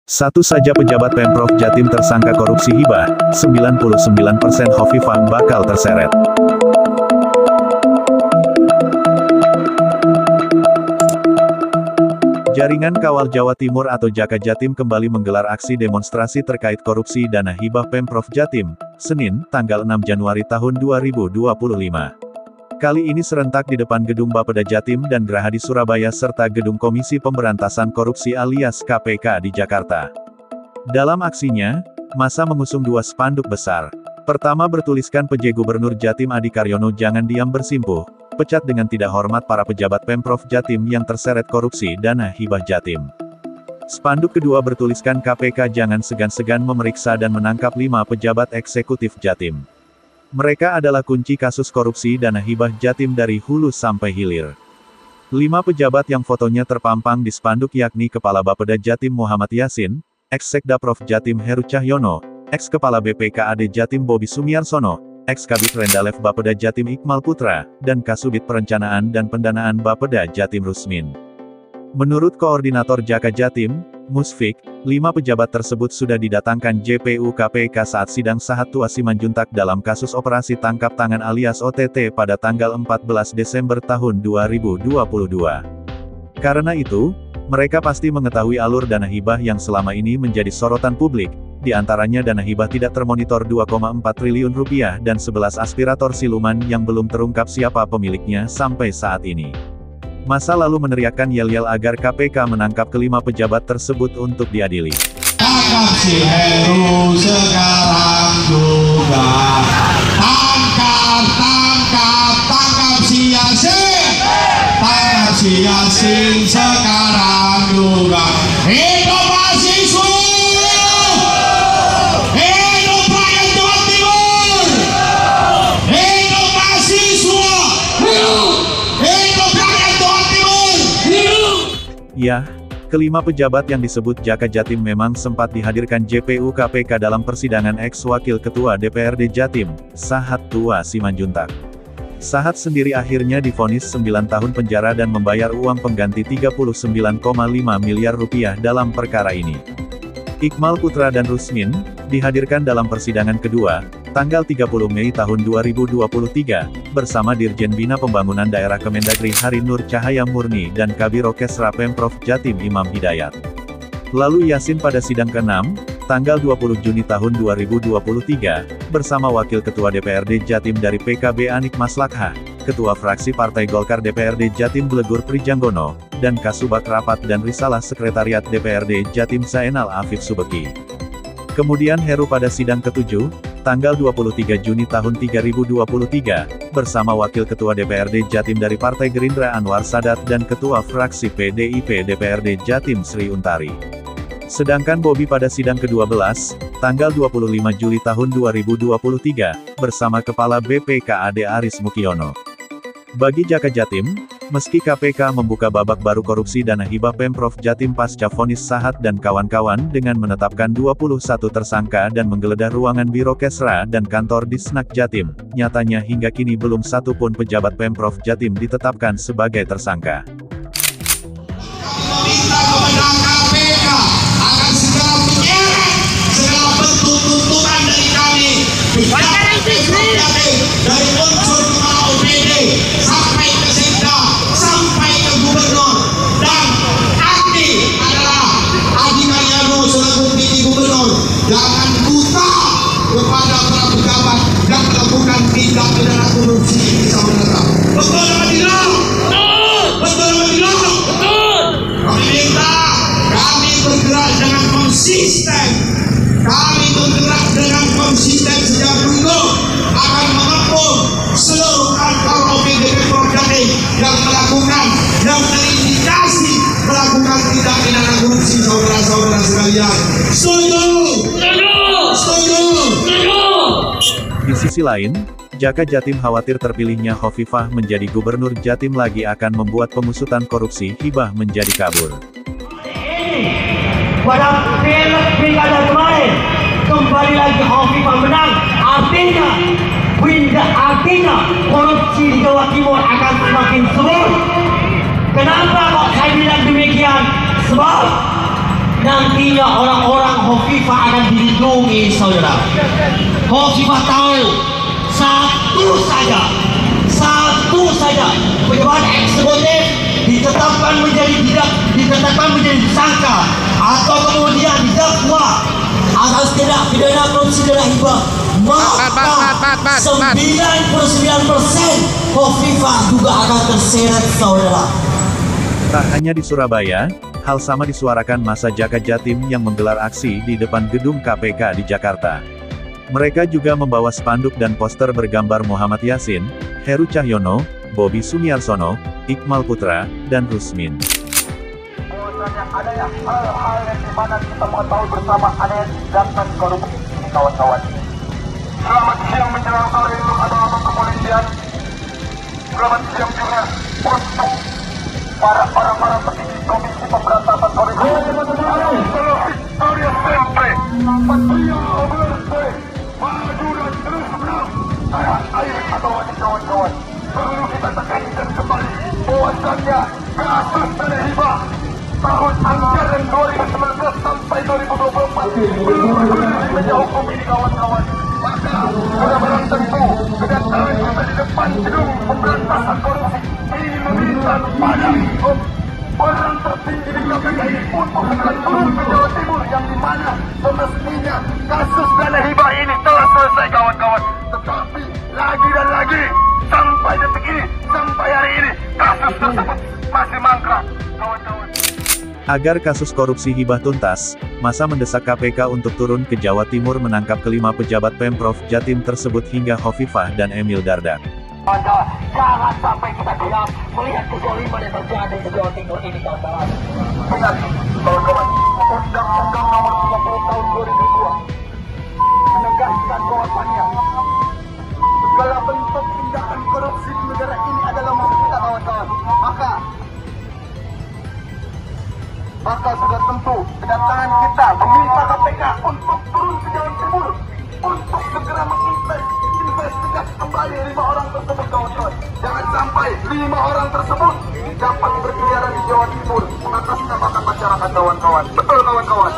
Satu saja pejabat Pemprov Jatim tersangka korupsi hibah, 99% Hovifah bakal terseret. Jaringan Kawal Jawa Timur atau Jaka Jatim kembali menggelar aksi demonstrasi terkait korupsi dana hibah Pemprov Jatim, Senin, tanggal 6 Januari tahun 2025. Kali ini serentak di depan Gedung Bapeda Jatim dan Geraha di Surabaya serta Gedung Komisi Pemberantasan Korupsi alias KPK di Jakarta. Dalam aksinya, massa mengusung dua spanduk besar. Pertama bertuliskan PJ Gubernur Jatim Adi Karyono jangan diam bersimpuh, pecat dengan tidak hormat para pejabat Pemprov Jatim yang terseret korupsi dana hibah Jatim. Spanduk kedua bertuliskan KPK jangan segan-segan memeriksa dan menangkap 5 pejabat eksekutif Jatim. Mereka adalah kunci kasus korupsi dana hibah Jatim dari hulu sampai hilir. 5 pejabat yang fotonya terpampang di spanduk yakni Kepala Bapeda Jatim Muhammad Yasin, Ex-Sekda Prof Jatim Heru Cahyono, Ex-Kepala BPKAD Jatim Bobi Sumiarsono, Ex-Kabid Rendalef Bapeda Jatim Iqmal Putra, dan Kasubit Perencanaan dan Pendanaan Bapeda Jatim Rusmin. Menurut Koordinator Jaka Jatim, Musfik, 5 pejabat tersebut sudah didatangkan JPU KPK saat sidang Sahat Tua Simanjuntak dalam kasus operasi tangkap tangan alias OTT pada tanggal 14 Desember tahun 2022. Karena itu, mereka pasti mengetahui alur dana hibah yang selama ini menjadi sorotan publik, di antaranya dana hibah tidak termonitor 2,4 triliun rupiah dan 11 aspirator siluman yang belum terungkap siapa pemiliknya sampai saat ini. Massa lalu meneriakkan yel-yel agar KPK menangkap kelima pejabat tersebut untuk diadili. Tangkap si Heru sekarang juga. Tangkap si Yasin. Tangkap si Yasin sekarang juga. Hidup mahasiswa. Hidup rakyat Jawa Timur. Hidup mahasiswa. Hidup rakyat Jawa Timur. Ya, kelima pejabat yang disebut Jaka Jatim memang sempat dihadirkan JPU KPK dalam persidangan ex-wakil Ketua DPRD Jatim, Sahat Tua Simanjuntak. Sahat sendiri akhirnya divonis 9 tahun penjara dan membayar uang pengganti 39,5 miliar rupiah dalam perkara ini. Iqmal Putra dan Rusmin dihadirkan dalam persidangan kedua, tanggal 30 Mei tahun 2023, bersama Dirjen Bina Pembangunan Daerah Kemendagri Hari Nur Cahaya Murni dan Kabiro Kesra Pemprov Jatim Imam Hidayat. Lalu Yasin pada sidang ke-6, tanggal 20 Juni tahun 2023, bersama Wakil Ketua DPRD Jatim dari PKB Anik Maslakha, Ketua Fraksi Partai Golkar DPRD Jatim Blegur Prijanggono, dan Kasubag Rapat dan Risalah Sekretariat DPRD Jatim Zainal Afif Subeki. Kemudian Heru pada sidang ke-7, tanggal 23 Juni tahun 2023, bersama Wakil Ketua DPRD Jatim dari Partai Gerindra Anwar Sadat dan Ketua Fraksi PDIP DPRD Jatim Sri Untari. Sedangkan Bobi pada sidang ke-12, tanggal 25 Juli tahun 2023, bersama Kepala BPKAD Aris Mukiono. Bagi Jaka Jatim, meski KPK membuka babak baru korupsi dana hibah Pemprov Jatim pasca vonis Sahat dan kawan-kawan dengan menetapkan 21 tersangka dan menggeledah ruangan Biro Kesra dan kantor Disnak Jatim, nyatanya hingga kini belum satu pun pejabat Pemprov Jatim ditetapkan sebagai tersangka. Meminta kepada KPK agar segera menyeret segala bentuk tuntutan dari kami, dari unsur kepala OPD sampai ke Sekda, sampai ke Gubernur, dan Adi adalah Adi Karyono selaku PJ Gubernur. Jangan buta kepada para pejabat yang melakukan tindak pidana korupsi ini, saudara. Betul apa tidak? Betul apa tidak? Kami minta, kami bergerak dengan konsisten. Kami bergerak dengan konsisten sejak dulu akan mengepung seluruh kantor OPD Pemprov Jatim yang melakukan, yang terindikasi melakukan tindak pidana korupsi, saudara-saudara sekalian. Setuju? Setuju? Di sisi lain, Jaka Jatim khawatir terpilihnya Hovifah menjadi Gubernur Jatim lagi akan membuat pengusutan korupsi hibah menjadi kabur. Pada pilkada kemarin, kembali lagi Hovifah menang, artinya korupsi di Jawa Timur akan semakin subur. Kenapa kok saya bilang demikian? Sebab nantinya orang-orang Hovifah akan dilindungi, saudara. Hovifah tahu satu saja pejabat eksekutif ditetapkan menjadi tersangka atau kemudian didakwa atas tindak pidana korupsi dana hibah, maka 99% Hovifah juga akan terseret, saudara. Tak hanya di Surabaya, hal sama disuarakan massa Jakat Jatim yang menggelar aksi di depan gedung KPK di Jakarta. Mereka juga membawa spanduk dan poster bergambar Muhammad Yasin, Heru Cahyono, Bobi Sumiarsono, Iqmal Putra, dan Rusmin. Ada hal-hal yang dimana kita mengetahui bersama ada tindakan korupsi ini, kawan-kawan. Selamat siang menjelang sore untuk abang-abang kepolisian. Selamat siang juga untuk para orang-orang petinggi Komisi Pemberantasan Korupsi. Victoria sempre, Patria Oberte, maju dan terus menang. Air atau kawan-kawan, perlu kita tekankan kembali bahwasannya kasus dana hibah tahun anggaran 2019 sampai 2024 belum meja hukum ini, kawan-kawan. Maka sudah barang tentu kedatangan kita di depan gedung pemberantasan korupsi ini meminta kepada orang tertinggi di KPK ini untuk segera turun ke Jawa Timur, yang dimana semestinya kasus dana hibah ini telah selesai, kawan-kawan. Tetapi lagi dan lagi sampai detik ini, sampai hari ini kasus tersebut masih mangkrak, kawan-kawan. Agar kasus korupsi hibah tuntas, massa mendesak KPK untuk turun ke Jawa Timur menangkap kelima pejabat Pemprov Jatim tersebut hingga Hovifah dan Emil Dardak. Jangan sampai kita diam melihat kezaliman yang terjadi di Jawa Timur ini, kawan-kawan. Ingat, kawan-kawan, Undang-Undang Nomor 30 Tahun 2002 menegaskan bahwasannya segala bentuk tindakan korupsi di negara ini adalah musuh kita, kawan-kawan. Maka sudah tentu kedatangan kita meminta KPK untuk turun ke Jawa Timur untuk segera menginvestigasi kembali 5 orang tersebut, kawan-kawan. Jangan sampai 5 orang tersebut dapat berkeliaran di Jawa Timur mengatasnamakan masyarakat, kawan-kawan. Betul, kawan-kawan.